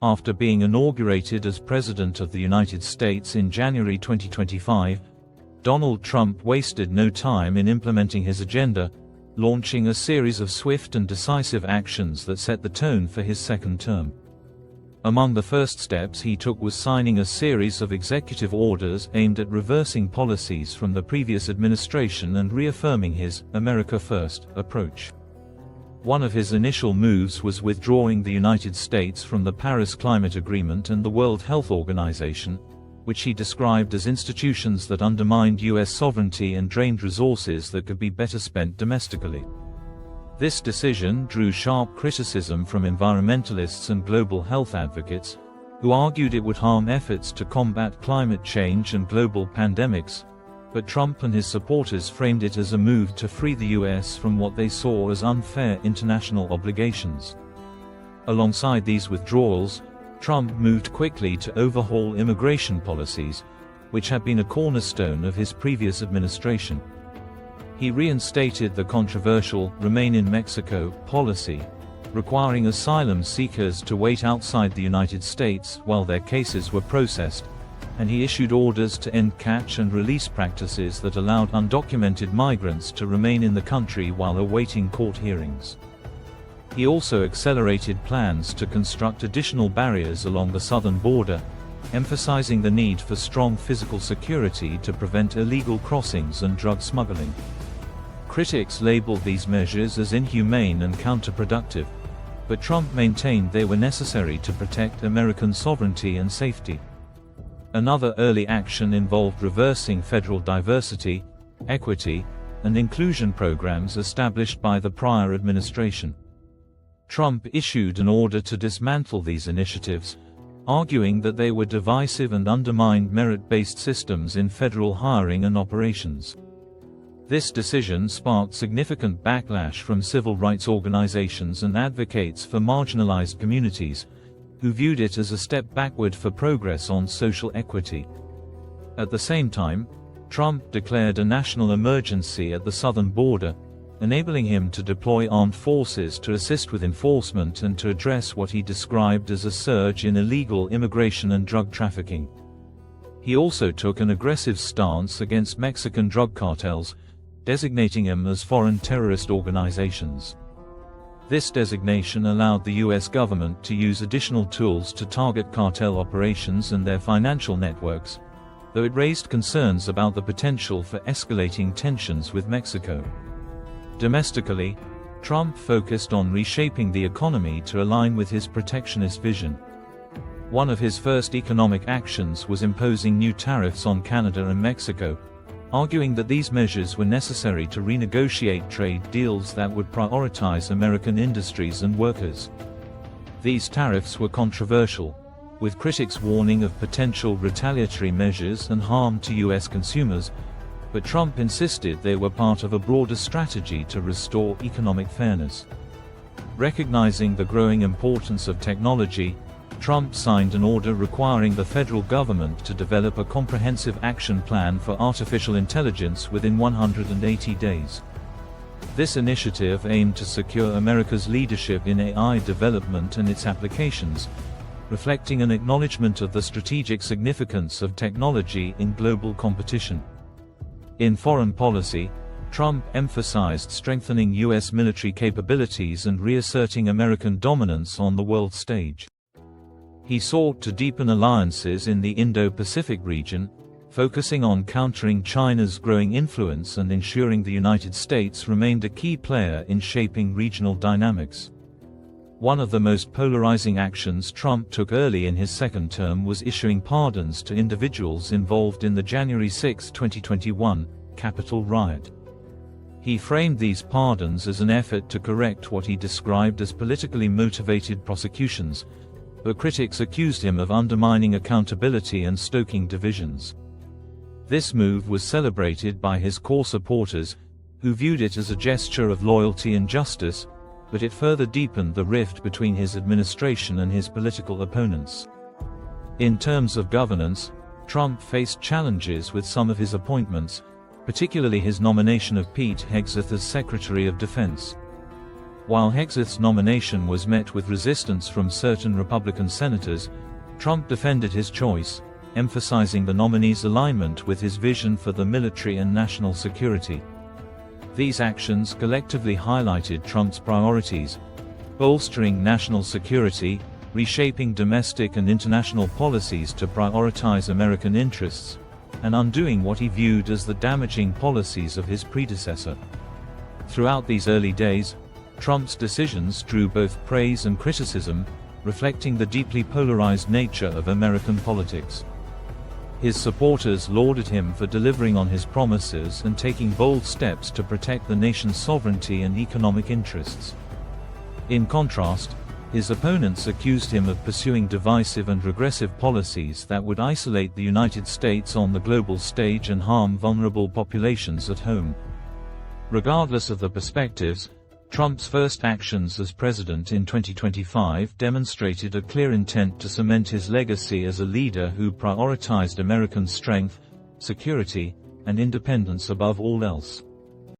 After being inaugurated as President of the United States in January 2025, Donald Trump wasted no time in implementing his agenda, launching a series of swift and decisive actions that set the tone for his second term. Among the first steps he took was signing a series of executive orders aimed at reversing policies from the previous administration and reaffirming his "America First" approach. One of his initial moves was withdrawing the United States from the Paris Climate Agreement and the World Health Organization, which he described as institutions that undermined U.S. sovereignty and drained resources that could be better spent domestically. This decision drew sharp criticism from environmentalists and global health advocates, who argued it would harm efforts to combat climate change and global pandemics, but Trump and his supporters framed it as a move to free the U.S. from what they saw as unfair international obligations. Alongside these withdrawals, Trump moved quickly to overhaul immigration policies, which had been a cornerstone of his previous administration. He reinstated the controversial "Remain in Mexico" policy, requiring asylum seekers to wait outside the United States while their cases were processed, and he issued orders to end catch and release practices that allowed undocumented migrants to remain in the country while awaiting court hearings. He also accelerated plans to construct additional barriers along the southern border, emphasizing the need for strong physical security to prevent illegal crossings and drug smuggling. Critics labeled these measures as inhumane and counterproductive, but Trump maintained they were necessary to protect American sovereignty and safety. Another early action involved reversing federal diversity, equity, and inclusion programs established by the prior administration. Trump issued an order to dismantle these initiatives, arguing that they were divisive and undermined merit-based systems in federal hiring and operations. This decision sparked significant backlash from civil rights organizations and advocates for marginalized communities, who viewed it as a step backward for progress on social equity. At the same time, Trump declared a national emergency at the southern border, enabling him to deploy armed forces to assist with enforcement and to address what he described as a surge in illegal immigration and drug trafficking. He also took an aggressive stance against Mexican drug cartels, designating them as foreign terrorist organizations. This designation allowed the U.S. government to use additional tools to target cartel operations and their financial networks, though it raised concerns about the potential for escalating tensions with Mexico. Domestically, Trump focused on reshaping the economy to align with his protectionist vision. One of his first economic actions was imposing new tariffs on Canada and Mexico, arguing that these measures were necessary to renegotiate trade deals that would prioritize American industries and workers. These tariffs were controversial, with critics warning of potential retaliatory measures and harm to U.S. consumers, but Trump insisted they were part of a broader strategy to restore economic fairness. Recognizing the growing importance of technology, Trump signed an order requiring the federal government to develop a comprehensive action plan for artificial intelligence within 180 days. This initiative aimed to secure America's leadership in AI development and its applications, reflecting an acknowledgement of the strategic significance of technology in global competition. In foreign policy, Trump emphasized strengthening U.S. military capabilities and reasserting American dominance on the world stage. He sought to deepen alliances in the Indo-Pacific region, focusing on countering China's growing influence and ensuring the United States remained a key player in shaping regional dynamics. One of the most polarizing actions Trump took early in his second term was issuing pardons to individuals involved in the January 6, 2021, Capitol riot. He framed these pardons as an effort to correct what he described as politically motivated prosecutions, but critics accused him of undermining accountability and stoking divisions. This move was celebrated by his core supporters, who viewed it as a gesture of loyalty and justice, but it further deepened the rift between his administration and his political opponents. In terms of governance, Trump faced challenges with some of his appointments, particularly his nomination of Pete Hegseth as Secretary of Defense. While Hegseth's nomination was met with resistance from certain Republican senators, Trump defended his choice, emphasizing the nominee's alignment with his vision for the military and national security. These actions collectively highlighted Trump's priorities: bolstering national security, reshaping domestic and international policies to prioritize American interests, and undoing what he viewed as the damaging policies of his predecessor. Throughout these early days, Trump's decisions drew both praise and criticism, reflecting the deeply polarized nature of American politics. His supporters lauded him for delivering on his promises and taking bold steps to protect the nation's sovereignty and economic interests. In contrast, his opponents accused him of pursuing divisive and regressive policies that would isolate the United States on the global stage and harm vulnerable populations at home. Regardless of the perspectives, Trump's first actions as president in 2025 demonstrated a clear intent to cement his legacy as a leader who prioritized American strength, security, and independence above all else.